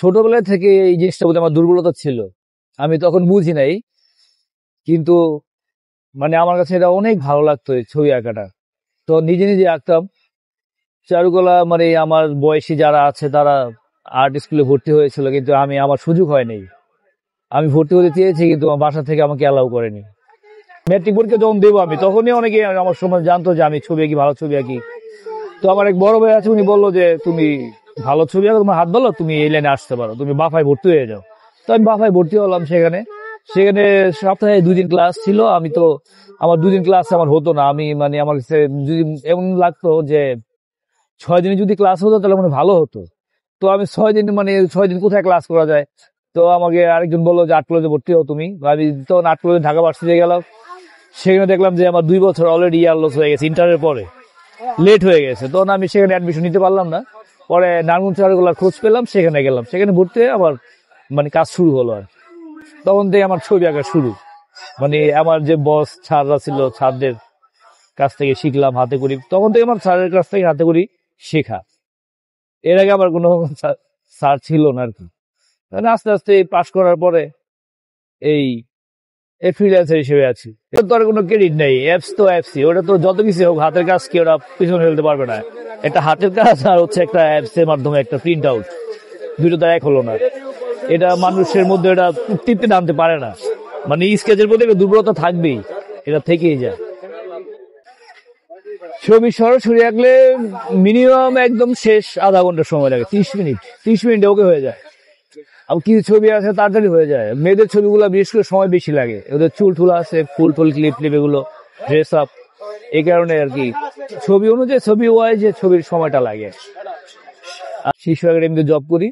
ছোটবেলা থেকে এই জিনিসটা প্রতি আমার দুর্বলতা ছিল। আমি তখন বুঝি নাই, কিন্তু মানে আমার কাছে এটা অনেক ভালো লাগতো এই ছবি আঁকাটা। তো নিজে নিজে আঁকতাম। চারুকলা মানে আমার বয়সী যারা আছে তারা আর্ট স্কুলে ভর্তি হয়েছিল, কিন্তু আমার সুযোগ হয়নি। আমি ভর্তি হতে চেয়েছি, কিন্তু আমার বাসা থেকে আমাকে অ্যালাউ করেনি। ম্যাট্রিক পরীক্ষা যখন দেবো আমি, তখনই অনেকে আমার সময় জানতো যে আমি ছবি আঁকি, ভালো ছবি আঁকি। তো আমার এক বড় ভাই আছে, উনি বললো যে তুমি ভালো ছবি আঁকো, তোমার হাত ভালো, তুমি এই লাইনে আসতে পারো, তুমি বাফায় ভর্তি হয়ে যাও। তো আমি বাফায় ভর্তি হলাম। সেখানে সেখানে সপ্তাহে 2 দিন ক্লাস ছিল। আমার 2 দিন ক্লাস আমার হতো না। আমার কাছে যদি এমন লাগতো যে 6 দিনে যদি ক্লাস হতো তাহলে মানে ভালো হতো। তো আমি 6 দিন কোথায় ক্লাস করা যায়। তো আমাকে আরেকজন বললো যে আর্ট কলেজে ভর্তি হও তুমি। আমি তখন আর্ট কলেজে ঢাকা ভার্সিটিতে গেলাম। সেখানে দেখলাম যে আমার 2 বছর অলরেডি ইয়ার লস হয়ে গেছে, ইন্টারের পরে লেট হয়ে গেছে। তখন আমি সেখানে অ্যাডমিশন নিতে পারলাম না। পরে নারায়ণগঞ্জ চারুকলার খোঁজ পেলাম, সেখানে গেলাম। সেখানে ভর্তি হয়ে আবার কাজ শুরু হলো। আর তখন থেকে আমার ছবি আঁকা শুরু। আমার যে বস স্যাররা ছিল, স্যারদের কাছ থেকে শিখলাম হাতে করি। তখন থেকে আমার স্যারের কাছ থেকে হাতে করি শেখা। এর আগে আমার কোনো স্যার ছিল না আর কি। আস্তে আস্তে পাশ করার পরে এই ফ্রিল্যান্সার হিসেবে আছি। এটা তো আর কোনো ক্রেডিট নেই। অ্যাপস তো অ্যাপসই, ওটা তো যত কিছু হোক হাতের কাজ, কি ওরা পিছনে ফেলতে পারবে না। একটা হাতের কাজ আর হচ্ছে একটা অ্যাপস এর মাধ্যমে একটা প্রিন্ট আউট, দুটো তো এক হলো না। এটা মানুষের মধ্যে এটা তৃপ্তি আনতে পারে না। স্কেচের প্রতি দুর্বলতা থাকবেই, এটা থেকেই যায়। ছবি সরাসরি আঁকলে মিনিমাম একদম শেষ আধা ঘন্টা সময় লাগে, 30 মিনিটে ওকে হয়ে যায়। আবার কিছু ছবি আছে তাড়াতাড়ি হয়ে যায়। মেয়েদের ছবিগুলো বিশেষ করে সময় বেশি লাগে, ওদের চুল টুল আছে, ফুল টুল ক্লিপ এগুলো, ড্রেস আপ, এই কারণে আর কি ছবি অনুযায়ী ছবি ওয়াইজ যে ছবির সময়টা লাগে। শিশু একাডেমিতে জব করি,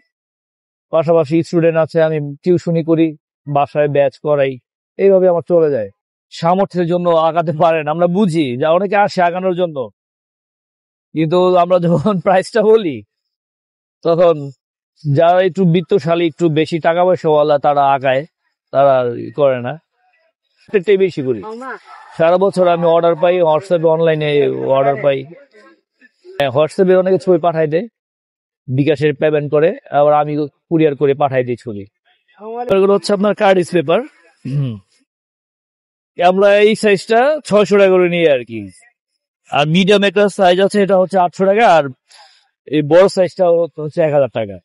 পাশাপাশি স্টুডেন্ট আছে, আমি টিউশনি করি, বাসায় ব্যাচ করাই, এইভাবে আমার চলে যায়। সামর্থ্যের জন্য আঁকাতে পারেন, আমরা বুঝি যা অনেকে আসে আঁকানোর জন্য, কিন্তু আমরা যখন প্রাইসটা বলি তখন যারা একটু বিত্তশালী, একটু বেশি টাকা পয়সাওয়ালা তারা আঁকায়, তারা করে না। এটাই বেশি করি। সারা বছর আমি অর্ডার পাই, হোয়াটসঅ্যাপে অনলাইনে অর্ডার পাই। হোয়াটসঅ্যাপে অনেকে ছবি পাঠাই দেয়, বিকাশের পেমেন্ট করে, আবার আমি কুরিয়ার করে পাঠাই দিই ছবি। এগুলো হচ্ছে আপনার কার্ডিস পেপার। আমরা এই সাইজটা 600 টাকা করে নিই আর কি। আর মিডিয়াম একটা সাইজ আছে, এটা হচ্ছে 800 টাকা। আর এই বড় সাইজটা হচ্ছে 1000 টাকা।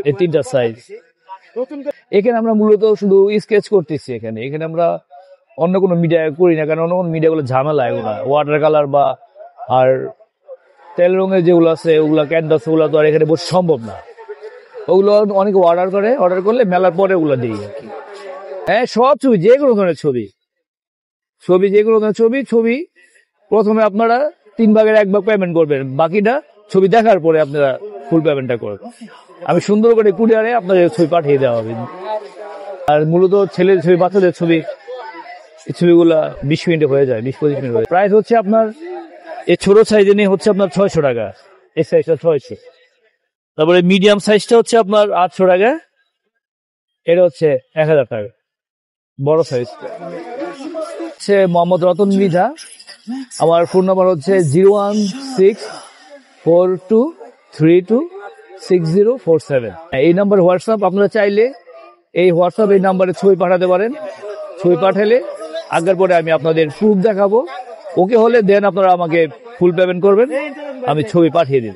এই 3টা সাইজ। এখানে আমরা মূলত শুধু স্কেচ করতেছি। এখানে আমরা অন্য কোনো মিডিয়া করি না, কারণ অন্য কোনো মিডিয়া গুলো ঝামেলা, এগুলা ওয়াটার কালার বা আর তেল রঙের যেগুলো আছে ওগুলা ক্যানভাস, ওগুলো তো আর এখানে বসে সম্ভব না। ওগুলো অনেকে অর্ডার করলে মেলার পরে ওগুলো দিই আর কি। হ্যাঁ, সব ছবি, যে কোনো ধরনের ছবি, যে কোনো ধরনের ছবি প্রথমে আপনারা 3 ভাগের 1 ভাগ পেমেন্ট করবেন, বাকিটা ছবি দেখার পরে আপনারা ফুল পেমেন্টটা করবেন। আমি সুন্দর করে কুরিয়ারে আপনাদের ছবি পাঠিয়ে দেওয়া হবে। আর মূলত ছেলের ছবি, বাচ্চাদের ছবি, এই ছবিগুলা 20 মিনিটে হয়ে যায়, 20-25 মিনিট হয়ে যায়। প্রাইস হচ্ছে আপনার এই ছোট সাইজে নিয়ে হচ্ছে আপনার 600 টাকা, এই সাইজটা 600। তারপরে মিডিয়াম সাইজটা হচ্ছে আপনার 800 টাকা, এটা হচ্ছে 1000 টাকা। বড় সাইজ হচ্ছে মোহাম্মদ রতন মৃধা। আমার ফোন নাম্বার হচ্ছে 01642326047। এই নাম্বার হোয়াটসঅ্যাপ। আপনারা চাইলে এই হোয়াটসঅ্যাপ এই নাম্বারে ছবি পাঠাতে পারেন। ছবি পাঠালে আগার পরে আমি আপনাদের প্রুফ দেখাবো। ওকে হলে দেন আপনারা আমাকে ফুল পেমেন্ট করবেন, আমি ছবি পাঠিয়ে দিন।